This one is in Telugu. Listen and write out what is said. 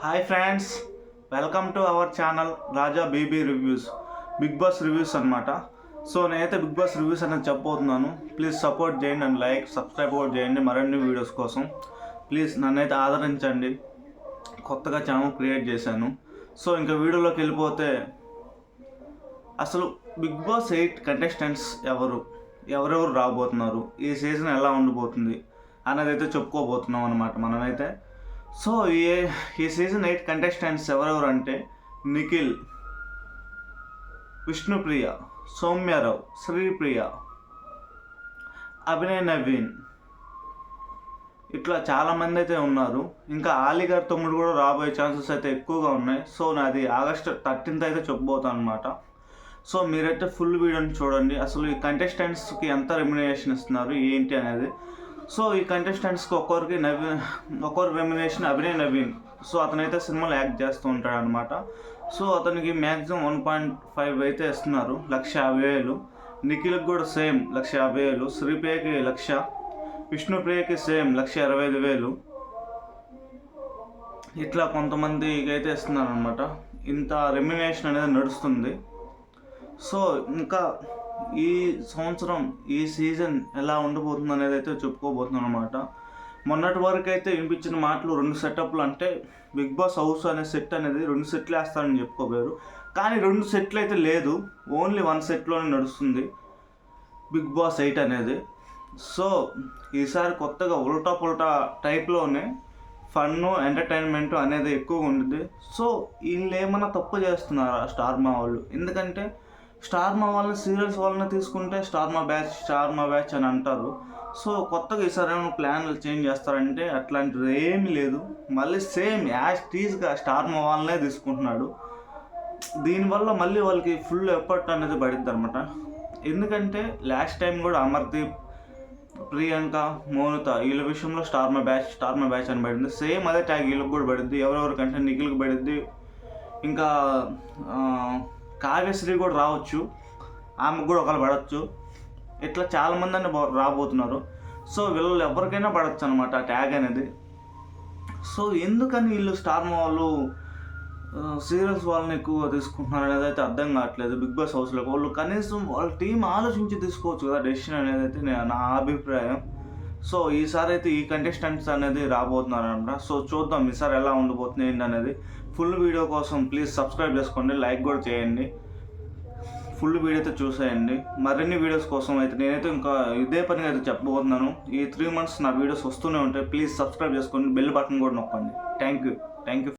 Hi friends, welcome to our channel Raja BB reviews, Bigg Boss reviews అనమాట. సో నేనైతే బిగ్ బాస్ రివ్యూస్ అనేది చెప్పబోతున్నాను. ప్లీజ్ సపోర్ట్ చేయండి అండ్ లైక్ సబ్స్క్రైబ్ కూడా చేయండి మరిన్ని వీడియోస్ కోసం. ప్లీజ్ నన్నైతే ఆదరించండి. కొత్తగా ఛానల్ క్రియేట్ చేశాను. సో ఇంకా వీడియోలోకి వెళ్ళిపోతే, అసలు బిగ్ బాస్ 8 కంటెస్టెంట్స్ ఎవరెవరు రాబోతున్నారు, ఈ సీజన్ ఎలా ఉండబోతుంది అనేది అయితే చెప్పుకోబోతున్నాం అనమాట మనమైతే. సో ఈ సీజన్ 8 కంటెస్టెంట్స్ ఎవరెవరు అంటే నిఖిల్, విష్ణుప్రియ, సౌమ్యారావు, శ్రీప్రియ, అభినయ్ నవీన్, ఇట్లా చాలామంది అయితే ఉన్నారు. ఇంకా ఆలీ గారి తమ్ముడు కూడా రాబోయే ఛాన్సెస్ అయితే ఎక్కువగా ఉన్నాయి. సో నాది ఆగస్ట్ 13th అయితే చెప్పబోతాను అనమాట. సో మీరైతే ఫుల్ వీడియోని చూడండి. అసలు ఈ కంటెస్టెంట్స్కి ఎంత రెమ్యునరేషన్ ఇస్తున్నారు ఏంటి అనేది. సో ఈ కంటెస్టెంట్స్కి ఒక్కొక్కరు రెమ్యునరేషన్ అభినయ్ నవీన్. సో అతనైతే సినిమాలో యాక్ట్ చేస్తూ ఉంటాడు అనమాట. సో అతనికి మ్యాక్సిమం 1.5 అయితే ఇస్తున్నారు, 1,50,000. నిఖిల్కి కూడా సేమ్ 1,50,000. శ్రీప్రియకి 1,00,000, విష్ణుప్రియకి సేమ్ 1,25,000. ఇట్లా కొంతమందికి అయితే ఇస్తున్నారు అనమాట. ఇంత రెమ్యునరేషన్ అనేది నడుస్తుంది. సో ఇంకా ఈ సంవత్సరం ఈ సీజన్ ఎలా ఉండబోతుంది అనేది అయితే చెప్పుకోబోతున్నాను అనమాట. మొన్నటి వరకు అయితే వినిపించిన మాటలు 2 సెటప్లు, అంటే బిగ్ బాస్ హౌస్ అనే సెట్ అనేది 2 సెట్లు వేస్తారని చెప్పుకోలేరు. కానీ 2 సెట్లు అయితే లేదు, ఓన్లీ 1 సెట్లోనే నడుస్తుంది బిగ్ బాస్ 8 అనేది. సో ఈసారి కొత్తగా ఉల్టా పుల్టా టైప్లోనే ఫన్ను ఎంటర్టైన్మెంట్ అనేది ఎక్కువగా ఉంటుంది. సో వీళ్ళు ఏమన్నా తప్పు చేస్తున్నారా స్టార్ మా వాళ్ళు? ఎందుకంటే స్టార్ మా వాళ్ళని సీరియల్స్ వాళ్ళని తీసుకుంటే స్టార్ మా బ్యాచ్ అని అంటారు. సో కొత్తగా ఈసారి ఏమైనా ప్లాన్లు చేంజ్ చేస్తారంటే అట్లాంటిది ఏమీ లేదు. మళ్ళీ సేమ్ యాజ్ స్టార్ మా వాళ్ళనే తీసుకుంటున్నాడు. దీనివల్ల మళ్ళీ వాళ్ళకి ఫుల్ ఎఫర్ట్ అనేది పడుద్ది అనమాట. ఎందుకంటే లాస్ట్ టైం కూడా అమర్దీప్, ప్రియాంక, మౌనిత వీళ్ళ విషయంలో స్టార్ మా బ్యాచ్ అని పడింది. సేమ్ అదే ట్యాగ్ వీళ్ళకి కూడా పడుద్ది. ఎవరెవరికంటే నిఖిల్కి పడుద్ది, ఇంకా కావ్యశ్రీ కూడా రావచ్చు, ఆమెకు కూడా ఒకళ్ళు పడవచ్చు. ఇట్లా చాలామంది అని రాబోతున్నారు. సో వీళ్ళు ఎవరికైనా పడవచ్చు అనమాట ఆ ట్యాగ్ అనేది. సో ఎందుకని వీళ్ళు స్టార్ వాళ్ళు సీరియల్స్ వాళ్ళని ఎక్కువ తీసుకుంటున్నారు అనేది అయితే అర్థం కావట్లేదు. బిగ్ బాస్ హౌస్లో వాళ్ళు కనీసం వాళ్ళ టీం ఆలోచించి తీసుకోవచ్చు కదా డెసిషన్ అనేది అయితే నా అభిప్రాయం. సో ఈసారి అయితే ఈ కంటెస్టెంట్స్ అనేది రాబోతున్నారు అనమాట. సో చూద్దాం ఈసారి ఎలా ఉండబోతుంది ఏంటి అనేది. ఫుల్ వీడియో కోసం ప్లీజ్ సబ్స్క్రైబ్ చేసుకోండి, లైక్ కూడా చేయండి, ఫుల్ వీడియో అయితే చూసేయండి. మరిన్ని వీడియోస్ కోసం అయితే నేనైతే ఇంకా ఇదే పనిగా అయితే చెప్పబోతున్నాను. ఈ 3 months నా వీడియోస్ వస్తూనే ఉంటాయి. ప్లీజ్ సబ్స్క్రైబ్ చేసుకోండి, బెల్ బటన్ కూడా నొక్కండి. Thank you.